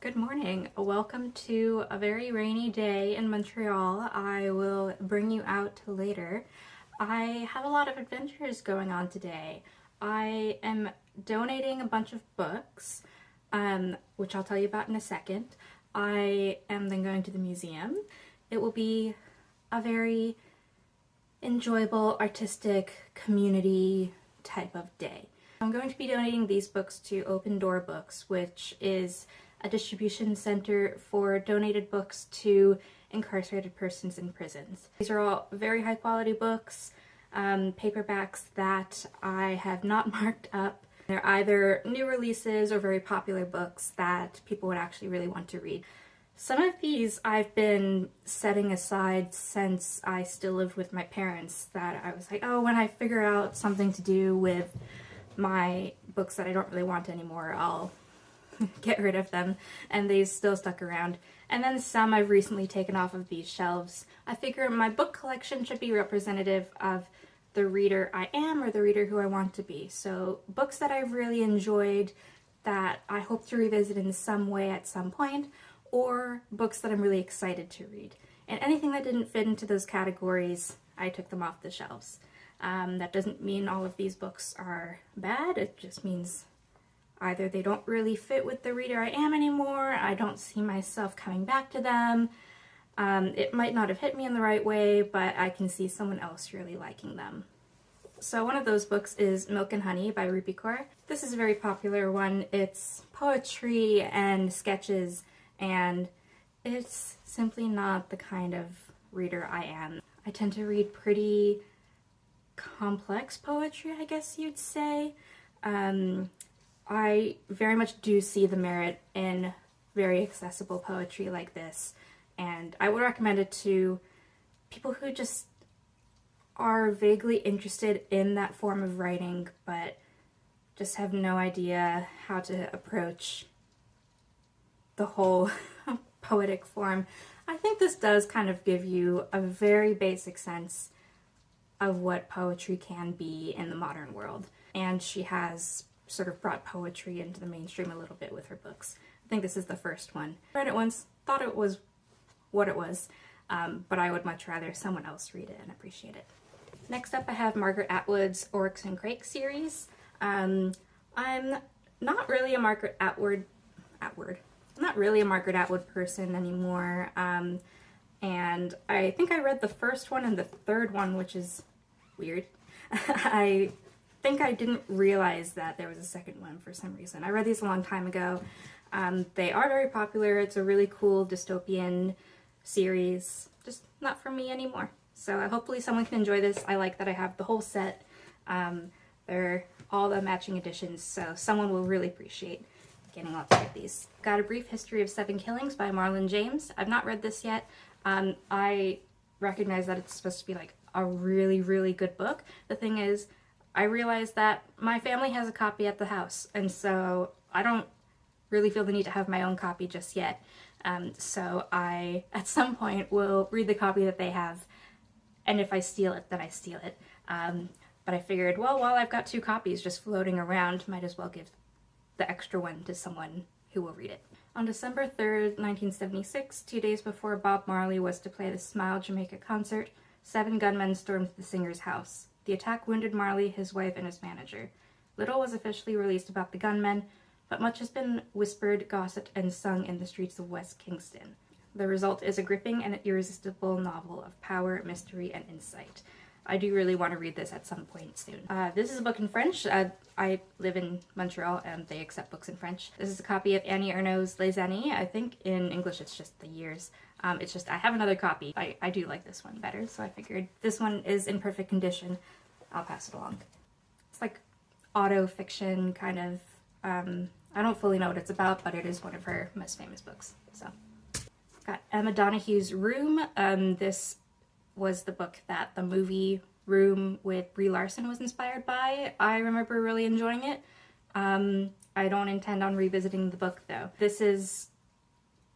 Good morning. Welcome to a very rainy day in Montreal. I will bring you out later. I have a lot of adventures going on today. I am donating a bunch of books, which I'll tell you about in a second. I am then going to the museum. It will be a very enjoyable, artistic, community type of day. I'm going to be donating these books to Open Door Books, which is a distribution center for donated books to incarcerated persons in prisons. These are all very high quality books, paperbacks that I have not marked up. They're either new releases or very popular books that people would actually really want to read. Some of these I've been setting aside since I still lived with my parents, that I was like, oh, when I figure out something to do with my books that I don't really want anymore, I'll get rid of them, and they still stuck around. And then some I've recently taken off of these shelves. I figure my book collection should be representative of the reader I am or the reader who I want to be. So books that I've really enjoyed that I hope to revisit in some way at some point, or books that I'm really excited to read. And anything that didn't fit into those categories, I took them off the shelves. That doesn't mean all of these books are bad, it just means either they don't really fit with the reader I am anymore, I don't see myself coming back to them, it might not have hit me in the right way, but I can see someone else really liking them. So one of those books is Milk and Honey by Rupi Kaur. This is a very popular one. It's poetry and sketches, and it's simply not the kind of reader I am. I tend to read pretty complex poetry, I guess you'd say. I very much do see the merit in very accessible poetry like this, and I would recommend it to people who just are vaguely interested in that form of writing but just have no idea how to approach the whole poetic form. I think this does kind of give you a very basic sense of what poetry can be in the modern world, and she has sort of brought poetry into the mainstream a little bit with her books. I think this is the first one. Read it once, thought it was what it was, but I would much rather someone else read it and appreciate it. Next up I have Margaret Atwood's Oryx and Crake series. I'm not really a Margaret Atwood person anymore, and I think I read the first one and the third one, which is weird. I think I didn't realize that there was a second one for some reason. I read these a long time ago. They are very popular. It's a really cool dystopian series, just not for me anymore. So hopefully someone can enjoy this. I like that I have the whole set. They're all the matching editions, so someone will really appreciate getting lots of these. Got A Brief History of Seven Killings by Marlon James. I've not read this yet. I recognize that it's supposed to be like a really, really good book. The thing is, I realized that my family has a copy at the house, and so I don't really feel the need to have my own copy just yet. So I, at some point, will read the copy that they have, and if I steal it, then I steal it. But I figured, well, while I've got two copies just floating around, might as well give the extra one to someone who will read it. On December 3rd, 1976, 2 days before Bob Marley was to play the Smile Jamaica concert, 7 gunmen stormed the singer's house. The attack wounded Marley, his wife, and his manager. Little was officially released about the gunmen, but much has been whispered, gossiped, and sung in the streets of West Kingston. The result is a gripping and irresistible novel of power, mystery, and insight. I do really want to read this at some point soon. This is a book in French. I live in Montreal and they accept books in French. This is a copy of Annie Ernaux's Les Années. I think in English it's just The Years. It's just I have another copy. I do like this one better, so I figured this one is in perfect condition. I'll pass it along. It's like auto-fiction kind of, I don't fully know what it's about, but it is one of her most famous books. So, got Emma Donohue's Room. This was the book that the movie Room with Brie Larson was inspired by. I remember really enjoying it. I don't intend on revisiting the book though. This is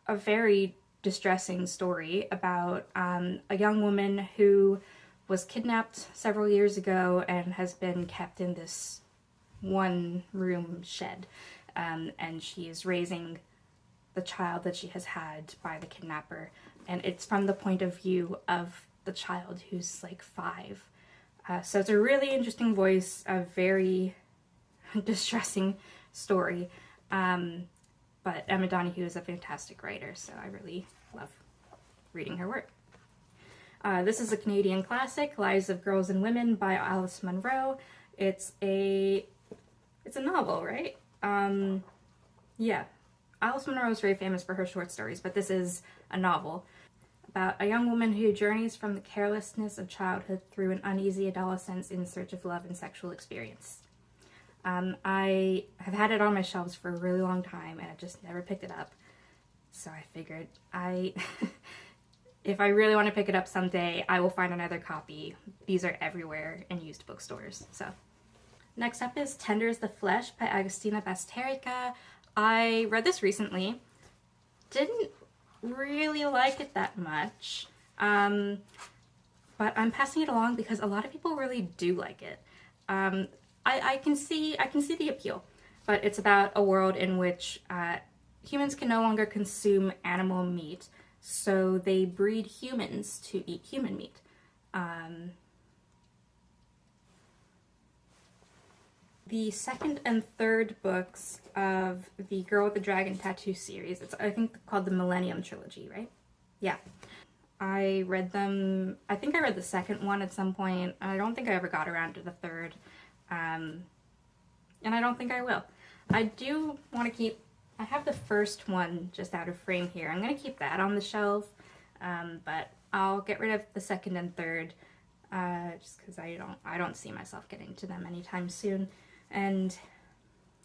a very distressing story about a young woman who was kidnapped several years ago and has been kept in this one room shed, and she is raising the child that she has had by the kidnapper, and it's from the point of view of the child who's like 5. So it's a really interesting voice, a very distressing story, but Emma Donoghue is a fantastic writer, so I really love reading her work. This is a Canadian classic, Lives of Girls and Women by Alice Munro. It's a novel, right? Yeah. Alice Munro is very famous for her short stories, but this is a novel about a young woman who journeys from the carelessness of childhood through an uneasy adolescence in search of love and sexual experience. I have had it on my shelves for a really long time, and I just never picked it up. So I figured if I really want to pick it up someday, I will find another copy. These are everywhere in used bookstores. So next up is Tender as the Flesh by Agustina Basterica. I read this recently. Didn't really like it that much, but I'm passing it along because a lot of people really do like it. I can see the appeal, but it's about a world in which humans can no longer consume animal meat, so they breed humans to eat human meat. The second and third books of the Girl with the Dragon Tattoo series, it's I think called the Millennium Trilogy, right? Yeah. I read them, I think I read the second one at some point. I don't think I ever got around to the third. And I don't think I will. I do want to keep, I have the first one just out of frame here. I'm going to keep that on the shelf, but I'll get rid of the second and third, just because I don't see myself getting to them anytime soon. And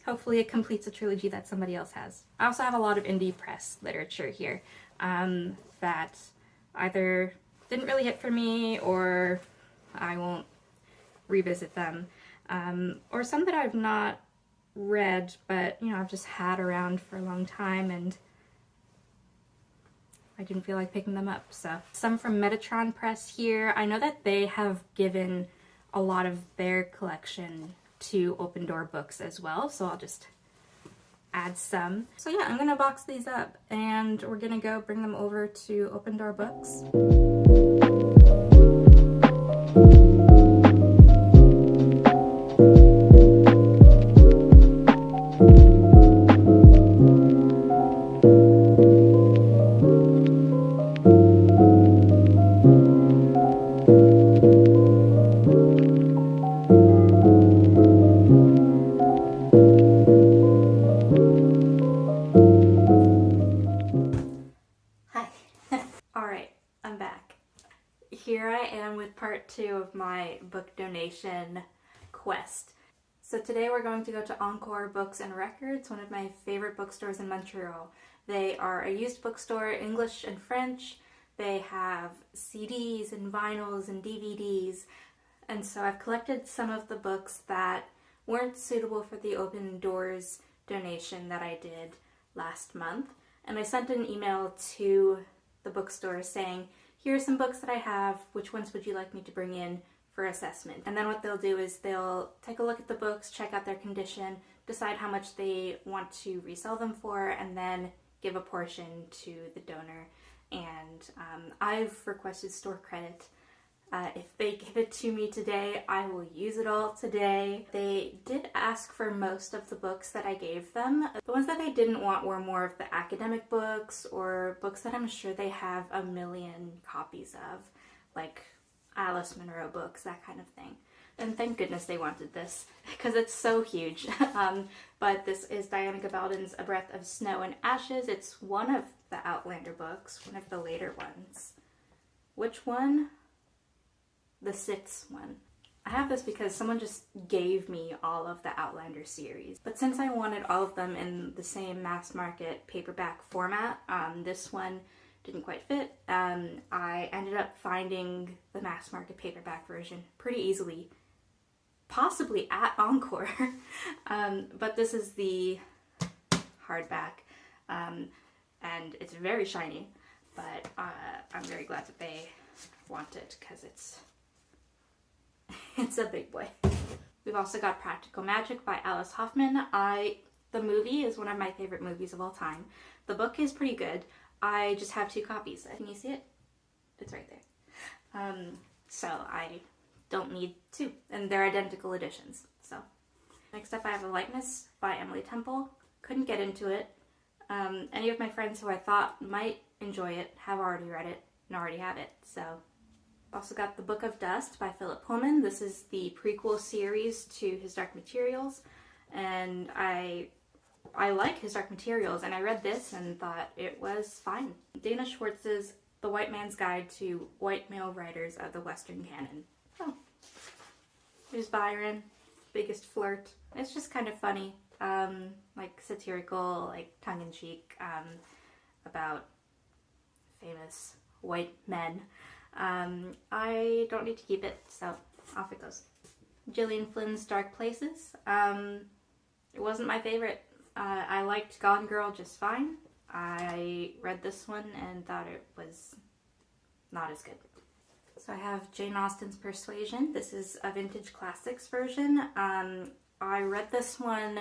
hopefully it completes a trilogy that somebody else has. I also have a lot of indie press literature here that either didn't really hit for me, or I won't revisit them, or some that I've not read, but I've just had around for a long time and I didn't feel like picking them up. So some from Metatron Press here. I know that they have given a lot of their collection to Open Door Books as well, so I'll just add some. So yeah, I'm gonna box these up and we're gonna go bring them over to Open Door Books. Here I am with part 2 of my book donation quest. So today we're going to go to Encore Books and Records, one of my favorite bookstores in Montreal. They are a used bookstore, English and French. They have CDs and vinyls and DVDs. And so I've collected some of the books that weren't suitable for the Open Doors donation that I did last month. And I sent an email to the bookstore saying, here are some books that I have, which ones would you like me to bring in for assessment? And then what they'll do is they'll take a look at the books, check out their condition, decide how much they want to resell them for, and then give a portion to the donor. And I've requested store credit. If they give it to me today, I will use it all today. They did ask for most of the books that I gave them. The ones that they didn't want were more of the academic books, or books that I'm sure they have a million copies of, like Alice Munro books, that kind of thing. And thank goodness they wanted this, because it's so huge. But this is Diana Gabaldon's A Breath of Snow and Ashes. It's one of the Outlander books, one of the later ones. Which one? The 6th one. I have this because someone just gave me all of the Outlander series. But since I wanted all of them in the same mass market paperback format, this one didn't quite fit. I ended up finding the mass market paperback version pretty easily, possibly at Encore. But this is the hardback, and it's very shiny, but I'm very glad that they want it because it's a big boy. We've also got Practical Magic by Alice Hoffman. I The movie is one of my favorite movies of all time. The book is pretty good. I just have 2 copies. Can you see it? It's right there. So I don't need 2, and they're identical editions. So next up I have A Likeness by Emily Temple. Couldn't get into it. Any of my friends who I thought might enjoy it have already read it and already have it. So also got The Book of Dust by Philip Pullman. This is the prequel series to His Dark Materials, and I like His Dark Materials, and I read this and thought it was fine. Dana Schwartz's The White Man's Guide to White Male Writers of the Western Canon. Oh. There's Byron, Biggest Flirt. It's just kind of funny, like satirical, like tongue-in-cheek, about famous white men. I don't need to keep it, so off it goes. Gillian Flynn's Dark Places. It wasn't my favorite. I liked Gone Girl just fine. I read this one and thought it was not as good. So I have Jane Austen's Persuasion. This is a Vintage Classics version. I read this one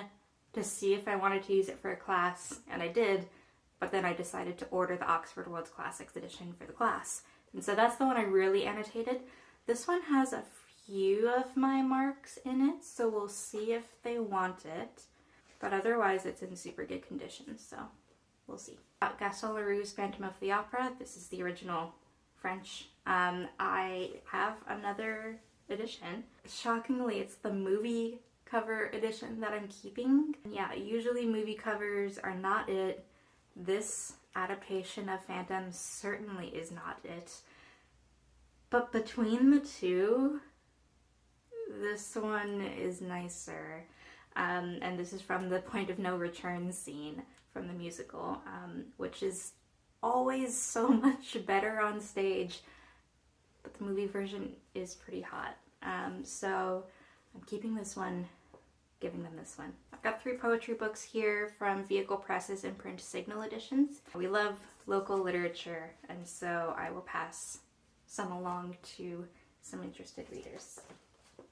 to see if I wanted to use it for a class, and I did, but then I decided to order the Oxford World's Classics edition for the class. And so that's the one I really annotated. This one has a few of my marks in it, so we'll see if they want it. But otherwise it's in super good condition, so we'll see. Gaston Leroux's Phantom of the Opera. This is the original French. I have another edition. Shockingly, it's the movie cover edition that I'm keeping. Yeah, usually movie covers are not it. This adaptation of Phantom certainly is not it. But between the two, this one is nicer. And this is from the Point of No Return scene from the musical, which is always so much better on stage, but the movie version is pretty hot. So I'm keeping this one, giving them this one. I've got 3 poetry books here from Vehicle Press's Imprint Signal editions. We love local literature, and so I will pass some along to some interested readers.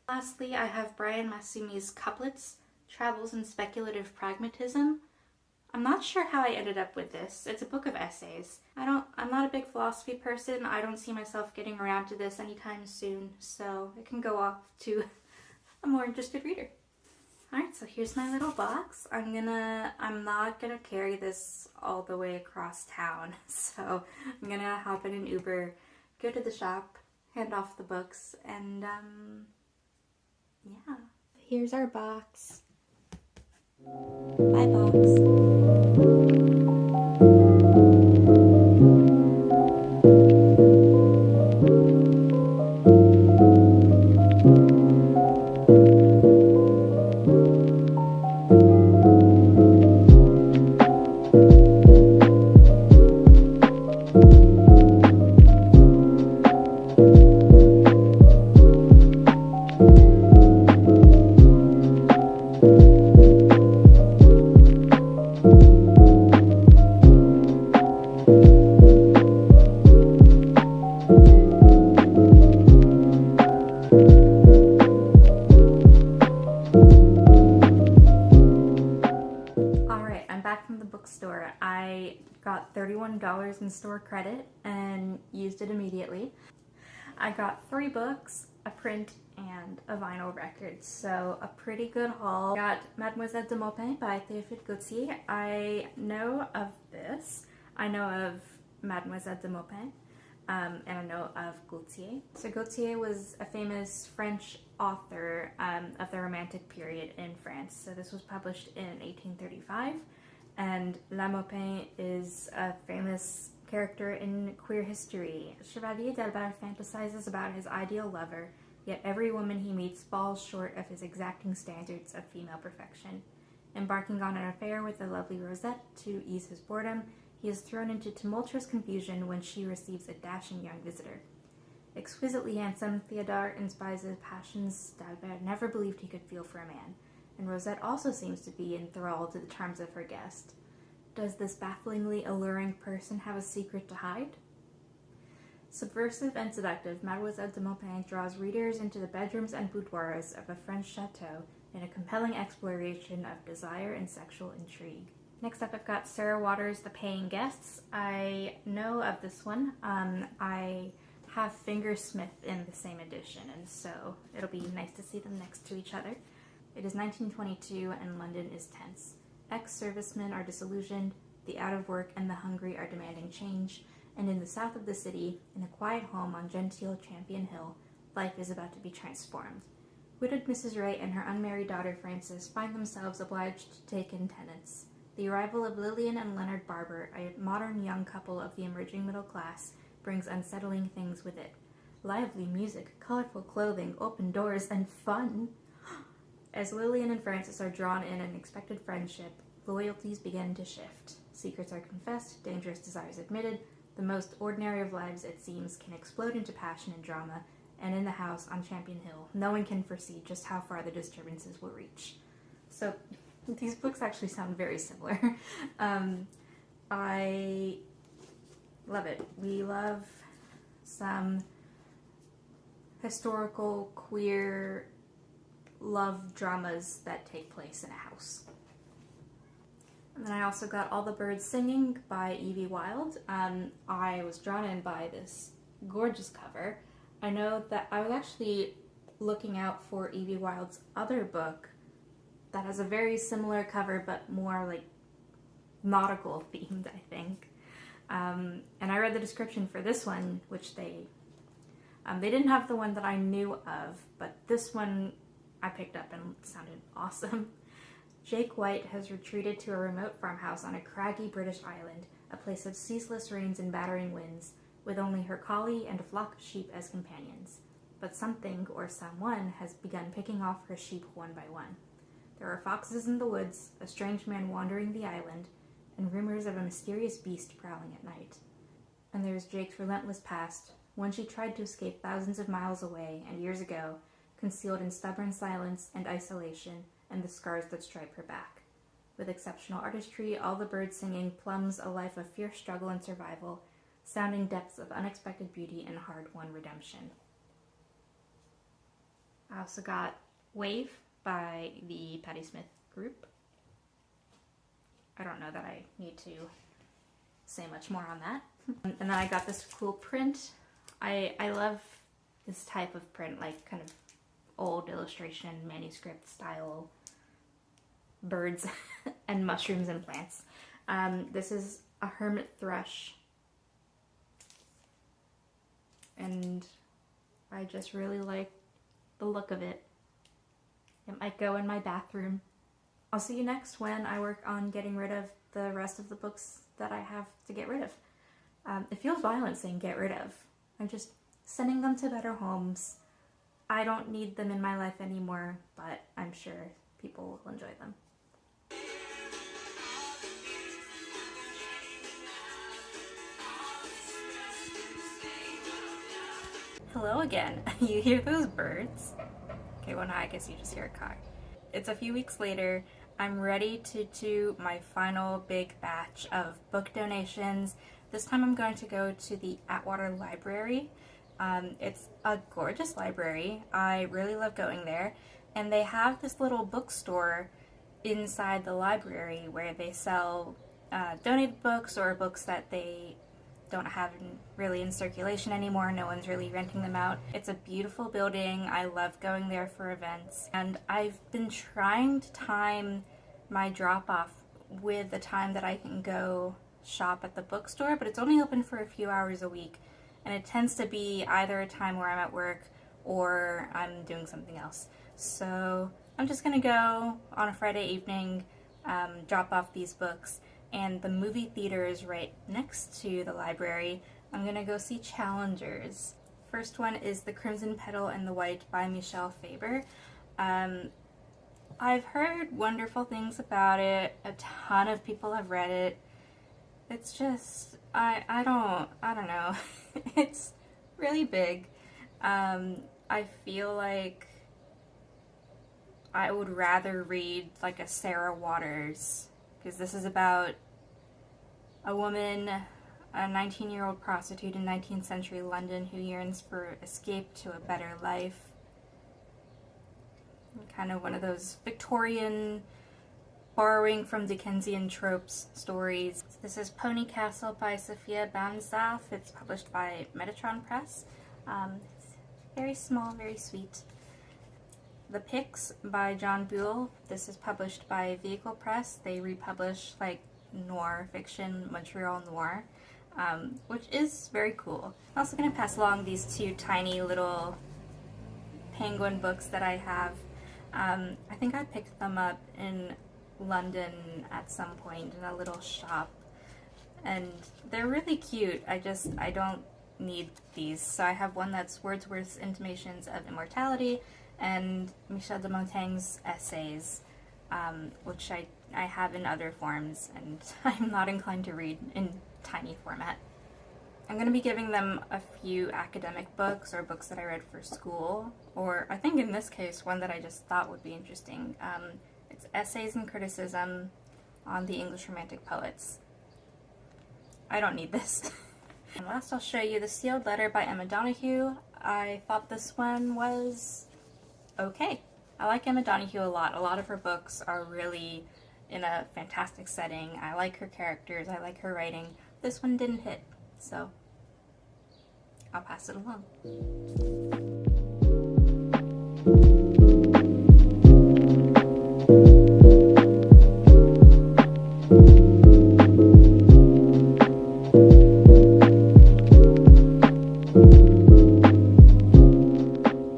Lastly, I have Brian Masumi's Couplets, Travels in Speculative Pragmatism. I'm not sure how I ended up with this. It's a book of essays. I'm not a big philosophy person. I don't see myself getting around to this anytime soon, so it can go off to a more interested reader. Alright, so here's my little box. I'm not gonna carry this all the way across town, so I'm gonna hop in an Uber, go to the shop, hand off the books, and yeah. Here's our box. Bye, box. Bookstore. I got $31 in store credit and used it immediately. I got 3 books, a print, and a vinyl record, so a pretty good haul. Got Mademoiselle de Maupin by Théophile Gautier. I know of this. I know of Mademoiselle de Maupin, and I know of Gautier. So Gautier was a famous French author of the Romantic period in France. So this was published in 1835. And La Maupin is a famous character in queer history. Chevalier d'Albert fantasizes about his ideal lover, yet every woman he meets falls short of his exacting standards of female perfection. Embarking on an affair with the lovely Rosette to ease his boredom, he is thrown into tumultuous confusion when she receives a dashing young visitor. Exquisitely handsome, Theodore inspires passions d'Albert never believed he could feel for a man, and Rosette also seems to be enthralled to the charms of her guest. Does this bafflingly alluring person have a secret to hide? Subversive and seductive, Mademoiselle de Maupin draws readers into the bedrooms and boudoirs of a French chateau in a compelling exploration of desire and sexual intrigue. Next up, I've got Sarah Waters' The Paying Guests. I know of this one. I have Fingersmith in the same edition, and so it'll be nice to see them next to each other. It is 1922, and London is tense. Ex-servicemen are disillusioned, the out of work and the hungry are demanding change, and in the south of the city, in a quiet home on genteel Champion Hill, life is about to be transformed. Widowed Mrs. Wright and her unmarried daughter Frances find themselves obliged to take in tenants. The arrival of Lillian and Leonard Barber, a modern young couple of the emerging middle class, brings unsettling things with it. Lively music, colorful clothing, open doors, and fun! As Lillian and Frances are drawn in an expected friendship, loyalties begin to shift. Secrets are confessed, dangerous desires admitted. The most ordinary of lives, it seems, can explode into passion and drama, and in the house on Champion Hill, no one can foresee just how far the disturbances will reach. So, these books actually sound very similar. I love it. We love some historical, queer love dramas that take place in a house. And then I also got All the Birds Singing by Evie Wyld. I was drawn in by this gorgeous cover. I know that I was actually looking out for Evie Wyld's other book that has a very similar cover but more like nautical themed, I think. And I read the description for this one, which they didn't have the one that I knew of, but this one I picked up and it sounded awesome. Jake White has retreated to a remote farmhouse on a craggy British island, a place of ceaseless rains and battering winds, with only her collie and a flock of sheep as companions. But something, or someone, has begun picking off her sheep one by one. There are foxes in the woods, a strange man wandering the island, and rumors of a mysterious beast prowling at night. And there's Jake's relentless past, one she tried to escape thousands of miles away and years ago, concealed in stubborn silence and isolation and the scars that stripe her back. With exceptional artistry, All the Birds Singing plumbs a life of fierce struggle and survival, sounding depths of unexpected beauty and hard-won redemption. I also got Wave by the Patti Smith group. I don't know that I need to say much more on that. And then I got this cool print. I love this type of print, like kind of old illustration, manuscript style birds and mushrooms and plants. This is a hermit thrush. And I just really like the look of it. It might go in my bathroom. I'll see you next when I work on getting rid of the rest of the books that I have to get rid of. It feels violent saying get rid of. I'm just sending them to better homes. I don't need them in my life anymore, but I'm sure people will enjoy them. Hello again. You hear those birds? Okay, well now I guess you just hear a car. It's a few weeks later. I'm ready to do my final big batch of book donations. This time I'm going to go to the Atwater Library. It's a gorgeous library. I really love going there. And they have this little bookstore inside the library where they sell donated books or books that they don't have really in circulation anymore. No one's really renting them out. It's a beautiful building. I love going there for events. And I've been trying to time my drop-off with the time that I can go shop at the bookstore, but it's only open for a few hours a week. And it tends to be either a time where I'm at work or I'm doing something else. So I'm just gonna go on a Friday evening, drop off these books, and the movie theater is right next to the library. I'm gonna go see Challengers. First one is The Crimson Petal and the White by Michelle Faber. I've heard wonderful things about it. A ton of people have read it. It's just, I don't know. It's really big. I feel like I would rather read like a Sarah Waters, because this is about a woman, a 19-year-old prostitute in 19th century London who yearns for escape to a better life. kind of one of those Victorian borrowing from Dickensian tropes stories. This is Pony Castle by Sophia Banzaf. It's published by Metatron Press. It's very small, very sweet. The Pix by John Buell. This is published by Vehicle Press. They republish like noir fiction, Montreal noir, which is very cool. I'm also going to pass along these two tiny little penguin books that I have. I think I picked them up in London at some point in a little shop, and they're really cute. I don't need these. So I have one that's Wordsworth's Intimations of Immortality and Michel de Montaigne's essays, which I have in other forms, and I'm not inclined to read in tiny format. I'm going to be giving them a few academic books or books that I read for school, or I think in this case one that I just thought would be interesting. It's Essays and Criticism on the English Romantic Poets. I don't need this. And last I'll show you The Sealed Letter by Emma Donoghue. I thought this one was okay. I like Emma Donoghue a lot. A lot of her books are really in a fantastic setting. I like her characters, I like her writing. This one didn't hit, so I'll pass it along.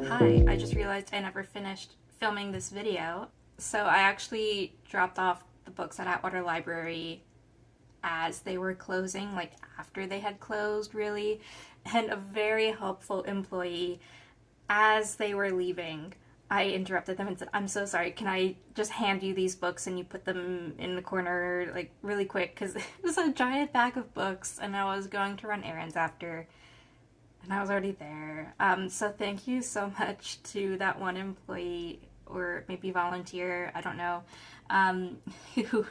Hi, I just realized I never finished filming this video. So I actually dropped off the books at Atwater Library as they were closing, like after they had closed really, and a very helpful employee, as they were leaving, I interrupted them and said, "I'm so sorry, can I just hand you these books and you put them in the corner like really quick," because it was a giant bag of books and I was going to run errands after and I was already there. So thank you so much to that one employee, or maybe volunteer, I don't know, who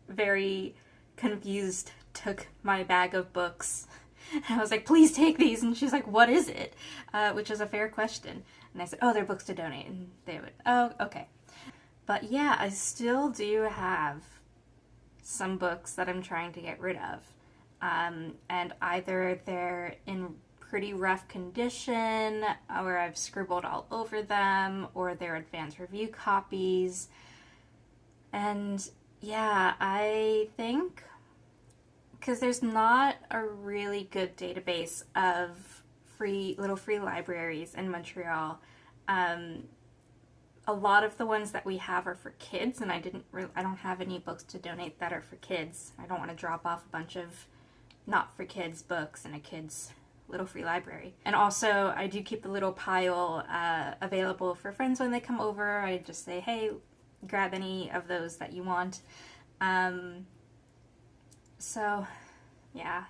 very confused took my bag of books. And I was like, "Please take these," and she's like, "What is it?" Which is a fair question. And I said, "Oh, they're books to donate," and they would, "Oh, okay." But yeah, I still do have some books that I'm trying to get rid of. And either they're in pretty rough condition, or I've scribbled all over them, or they're advanced review copies. And yeah, I think because there's not a really good database of little free libraries in Montreal. A lot of the ones that we have are for kids, and I don't have any books to donate that are for kids. I don't want to drop off a bunch of not for kids books in a kid's little free library. And also, I do keep a little pile available for friends when they come over. I just say, "Hey, grab any of those that you want." So yeah,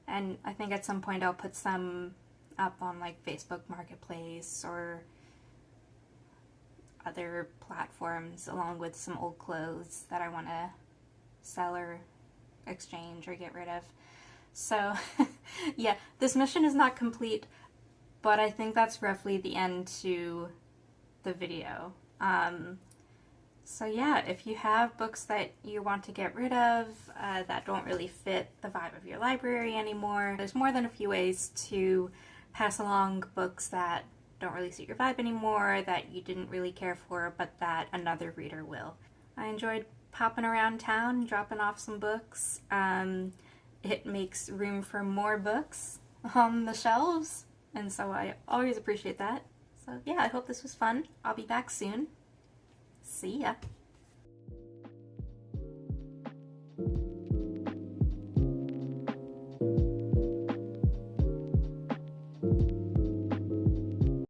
and I think at some point I'll put some up on like Facebook Marketplace or other platforms, along with some old clothes that I want to sell or exchange or get rid of. So yeah, this mission is not complete, but I think that's roughly the end to the video. So yeah, if you have books that you want to get rid of that don't really fit the vibe of your library anymore, there's more than a few ways to pass along books that don't really suit your vibe anymore, that you didn't really care for, but that another reader will. I enjoyed popping around town, dropping off some books. It makes room for more books on the shelves, and so I always appreciate that. So yeah, I hope this was fun. I'll be back soon. See ya.